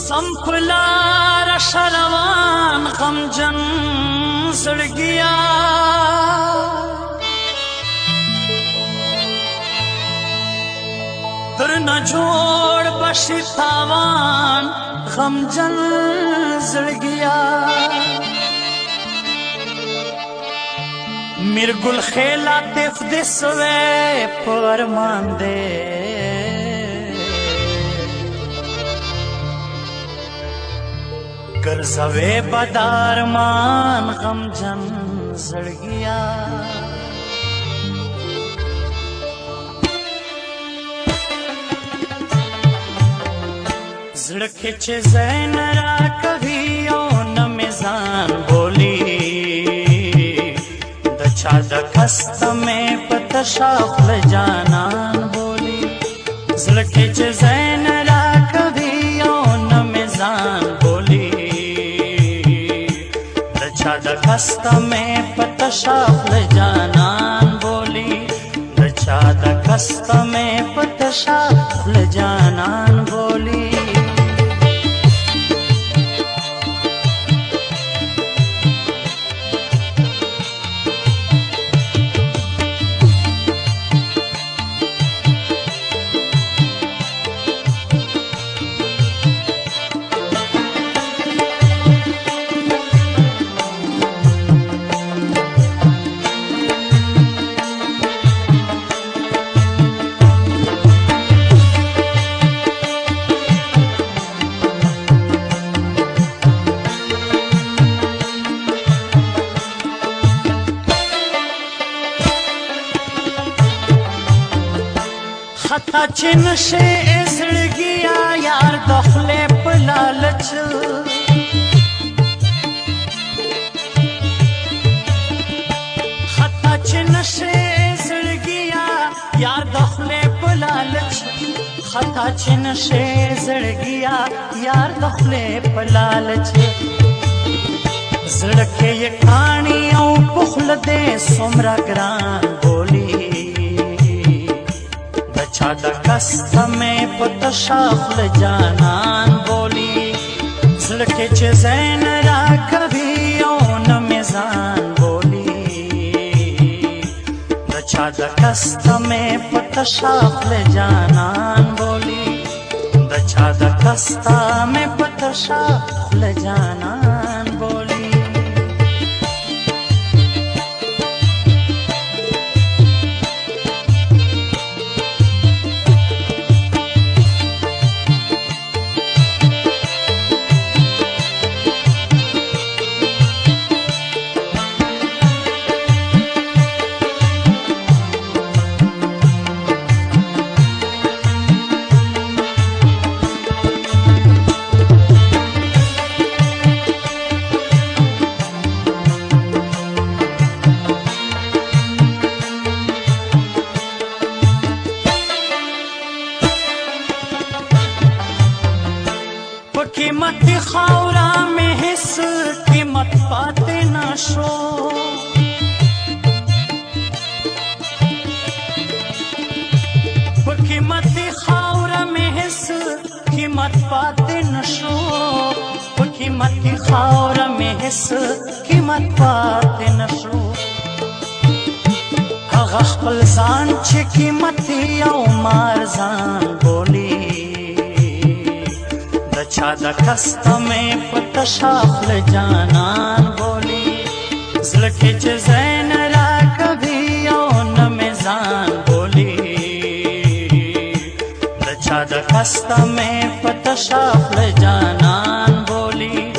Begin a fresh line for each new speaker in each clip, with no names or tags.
संपलार शरवान गमजन सड़गिया फिर न जोड़ बशितावान गमजन सड़गिया मिर्गुल खेला तिफ दिसवे पर मांदे गर्जवे बदार मान गमजन सड़गिया खिचे जैनरा कभी ओ न मिजान बोली दछा दखस्त में पतशाखल जानन बोली खिचे जैनरा कभी ओ न मिजान बोली दछा दखस्त में पतशाखल जानन बोली दछा दखस्त में पतशाखल जानन बोली खता चिन से इसड़गिया यार दखले पलालच खता चिन से इसड़गिया यार दखले पलालच खता चिन से इसड़गिया यार दखले पलालच zड़के ये कहानी औ पुखल दे सोमरा ग्रान बोली दछा दखस्त में पतशाखल जानन बोली zड़के चे जैनरा कभी ओ न मिजान बोली दछा दखस्त में पतशाखल जानन बोली दछा दखस्त में पतशाखल जानन बोली कीमत खावरा में हिस कीमत पाते न शो कीमत खावरा में हिस कीमत पाते न शो कीमत खावरा में हिस कीमत पाते न शो खपल जान छे कीमत औ मार जान बोली दछा दखस्त में पतशाखल जानन बोली zड़के जैनरा कभी ओ न मिजान बोली दछा दखस्त में पतशाखल जानन बोली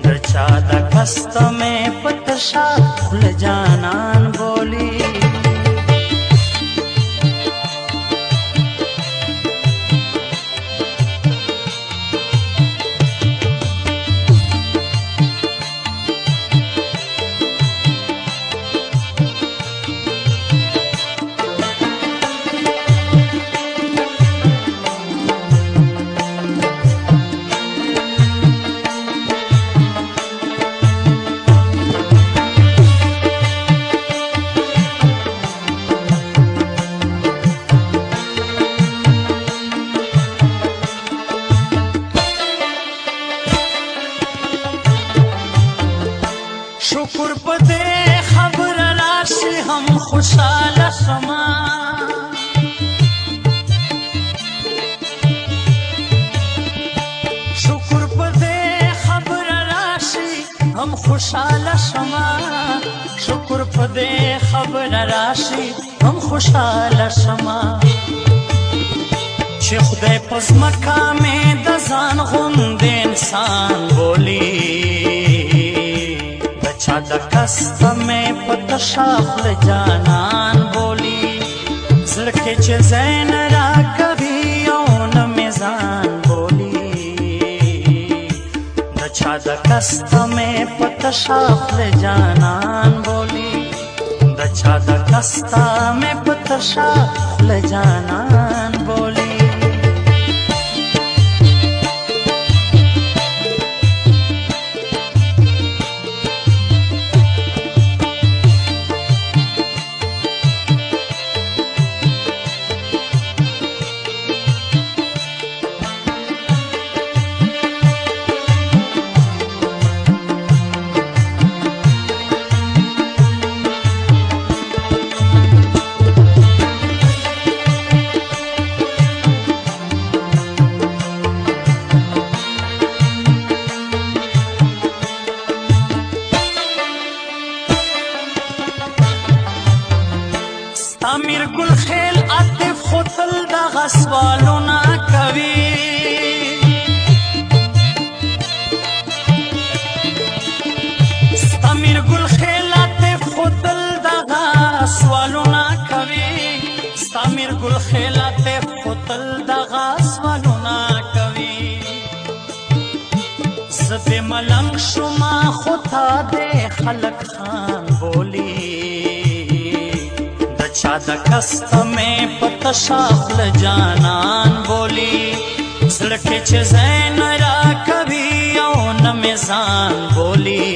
दछा दखस्त में पतशाखल जानन बोली خوشاله شما شکر په دې خبره راشي هم خوشاله شما شکر په دې خبره راشي هم خوشاله شما چې خدای په ځمکه مې د ځان غوندې انسان بولي د چا د کسته مې په تشه خوله جانان بولي زړه کې چې ځای نه راکوي او نه مې ځان بولي د چا د کسته مې په تشه خوله جانان بولي د چا د کسته مې په تشه خوله جانان بولي امیر ګل خیل عاطف خو تل دغه سوالونه کوي امیر ګل خیل عاطف خو تل دغه سوالونه کوي امیر ګل خیل عاطف خو تل دغه سوالونه کوي زه دې ملنګ شوما خو تا دې خلک خان بولي چا د کسته مې په تشه خوله جانان بولي زړه کې چې ځای نه راکوي او نه مې ځان بولي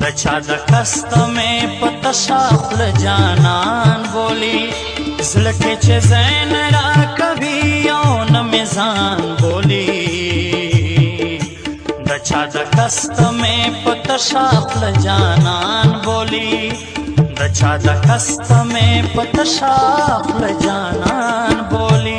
د چا د کسته مې په تشه خوله جانان بولي زړه کې چې ځای نه راکوي او نه مې ځان بولي د چا د کسته مې په تشه خوله جانان بولي د چا د کسته مې په تشه خوله جانان بولي